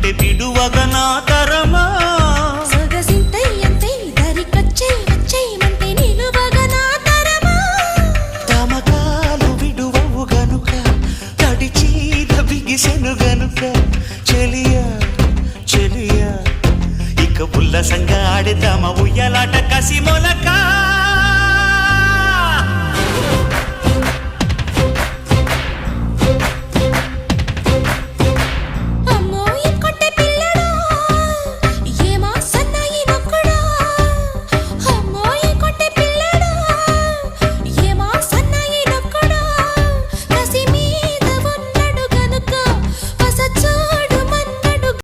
అంటే విడువగ నా తరమా సొగసింతయ్యంతై దరికొచ్చై వచ్చైమంటే నిలువగ నా తరమా తమకాలు విడువవు గనుక తడిచీద బిగిసెను గనుక చెలియా చెలియా ఇక ఉల్లసంగా ఆడతామ ఉయ్యలాట కసి మొలక